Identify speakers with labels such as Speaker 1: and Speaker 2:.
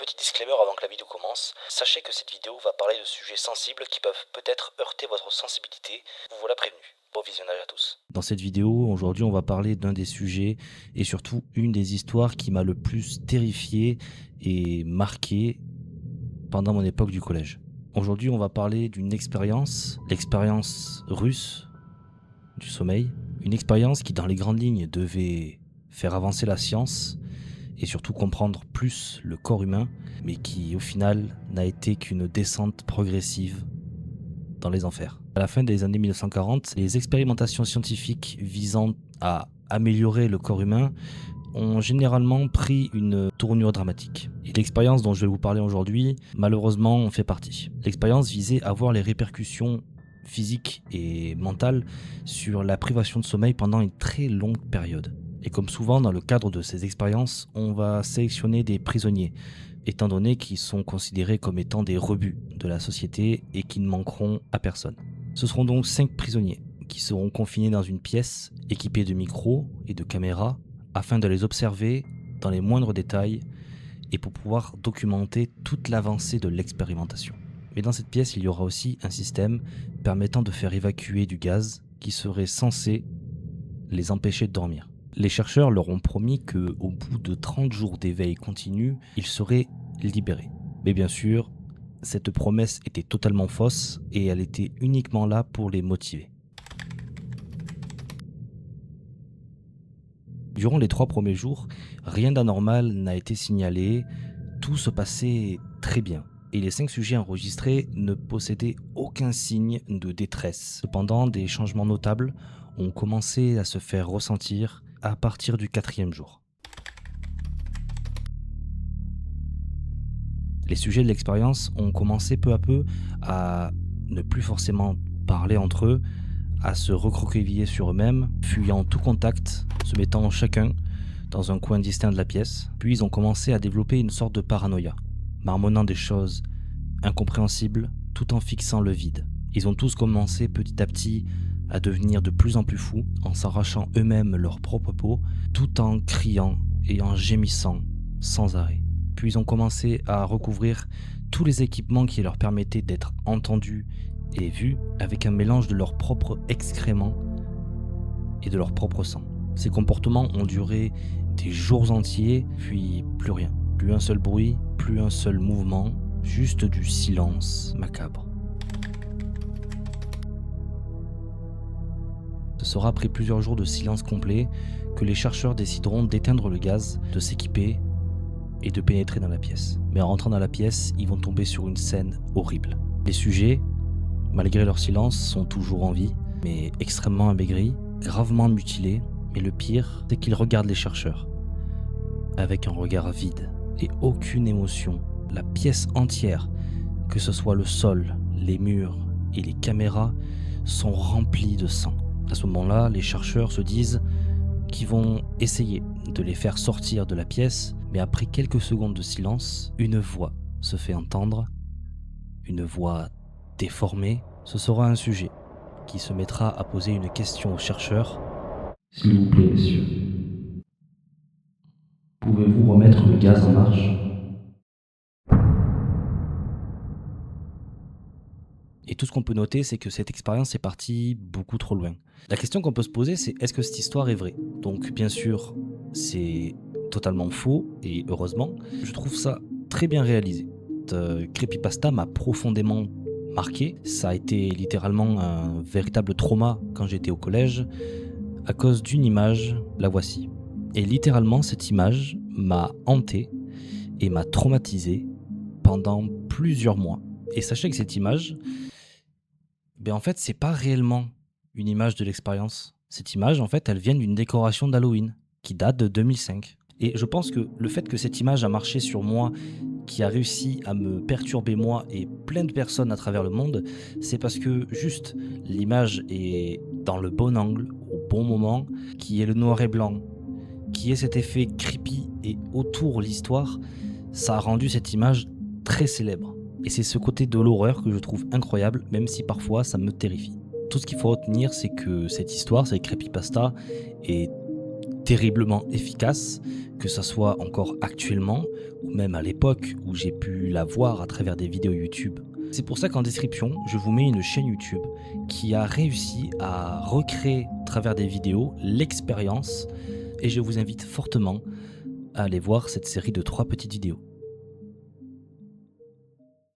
Speaker 1: Petit disclaimer avant que la vidéo commence, sachez que cette vidéo va parler de sujets sensibles qui peuvent peut-être heurter votre sensibilité, vous voilà prévenu. Bon visionnage à tous.
Speaker 2: Dans cette vidéo, aujourd'hui, on va parler d'un des sujets et surtout une des histoires qui m'a le plus terrifié et marqué pendant mon époque du collège. Aujourd'hui, on va parler d'une expérience, l'expérience russe du sommeil, une expérience qui, dans les grandes lignes, devait faire avancer la science et surtout comprendre plus le corps humain, mais qui, au final, n'a été qu'une descente progressive dans les enfers. À la fin des années 1940, les expérimentations scientifiques visant à améliorer le corps humain ont généralement pris une tournure dramatique. Et l'expérience dont je vais vous parler aujourd'hui, malheureusement, en fait partie. L'expérience visait à voir les répercussions physiques et mentales sur la privation de sommeil pendant une très longue période. Et comme souvent dans le cadre de ces expériences, on va sélectionner des prisonniers, étant donné qu'ils sont considérés comme étant des rebuts de la société et qui ne manqueront à personne. Ce seront donc 5 prisonniers qui seront confinés dans une pièce équipée de micros et de caméras afin de les observer dans les moindres détails et pour pouvoir documenter toute l'avancée de l'expérimentation. Mais dans cette pièce, il y aura aussi un système permettant de faire évacuer du gaz qui serait censé les empêcher de dormir. Les chercheurs leur ont promis qu'au bout de 30 jours d'éveil continu, ils seraient libérés. Mais bien sûr, cette promesse était totalement fausse et elle était uniquement là pour les motiver. Durant les 3 premiers jours, rien d'anormal n'a été signalé, tout se passait très bien. Et les 5 sujets enregistrés ne possédaient aucun signe de détresse. Cependant, des changements notables ont commencé à se faire ressentir à partir du 4e jour. Les sujets de l'expérience ont commencé peu à peu à ne plus forcément parler entre eux, à se recroqueviller sur eux-mêmes, fuyant tout contact, se mettant chacun dans un coin distinct de la pièce. Puis ils ont commencé à développer une sorte de paranoïa, marmonnant des choses incompréhensibles tout en fixant le vide. Ils ont tous commencé petit à petit à devenir de plus en plus fous, en s'arrachant eux-mêmes leur propre peau, tout en criant et en gémissant sans arrêt. Puis ils ont commencé à recouvrir tous les équipements qui leur permettaient d'être entendus et vus avec un mélange de leurs propres excréments et de leur propre sang. Ces comportements ont duré des jours entiers, puis plus rien. Plus un seul bruit, plus un seul mouvement, juste du silence macabre. Ce sera après plusieurs jours de silence complet que les chercheurs décideront d'éteindre le gaz, de s'équiper et de pénétrer dans la pièce. Mais en rentrant dans la pièce, ils vont tomber sur une scène horrible. Les sujets, malgré leur silence, sont toujours en vie, mais extrêmement amaigris, gravement mutilés. Et le pire, c'est qu'ils regardent les chercheurs avec un regard vide et aucune émotion. La pièce entière, que ce soit le sol, les murs et les caméras, sont remplies de sang. À ce moment-là, les chercheurs se disent qu'ils vont essayer de les faire sortir de la pièce, mais après quelques secondes de silence, une voix se fait entendre, une voix déformée. Ce sera un sujet qui se mettra à poser une question aux chercheurs.
Speaker 3: S'il vous plaît, messieurs, pouvez-vous remettre le gaz en marche ?
Speaker 2: Et tout ce qu'on peut noter, c'est que cette expérience est partie beaucoup trop loin. La question qu'on peut se poser, c'est est-ce que cette histoire est vraie ? Donc bien sûr, c'est totalement faux, et heureusement. Je trouve ça très bien réalisé. Cette creepypasta m'a profondément marqué. Ça a été littéralement un véritable trauma quand j'étais au collège, à cause d'une image, la voici. Et littéralement, cette image m'a hanté et m'a traumatisé pendant plusieurs mois. Et sachez que cette image, en fait, c'est pas réellement une image de l'expérience. Cette image, en fait, elle vient d'une décoration d'Halloween qui date de 2005. Et je pense que le fait que cette image a marché sur moi, qui a réussi à me perturber moi et plein de personnes à travers le monde, c'est parce que juste l'image est dans le bon angle, au bon moment, qui est le noir et blanc, qui est cet effet creepy et autour l'histoire, ça a rendu cette image très célèbre. Et c'est ce côté de l'horreur que je trouve incroyable, même si parfois ça me terrifie. Tout ce qu'il faut retenir, c'est que cette histoire, cette creepypasta, est terriblement efficace, que ça soit encore actuellement ou même à l'époque où j'ai pu la voir à travers des vidéos YouTube. C'est pour ça qu'en description, je vous mets une chaîne YouTube qui a réussi à recréer à travers des vidéos l'expérience et je vous invite fortement à aller voir cette série de 3 petites vidéos.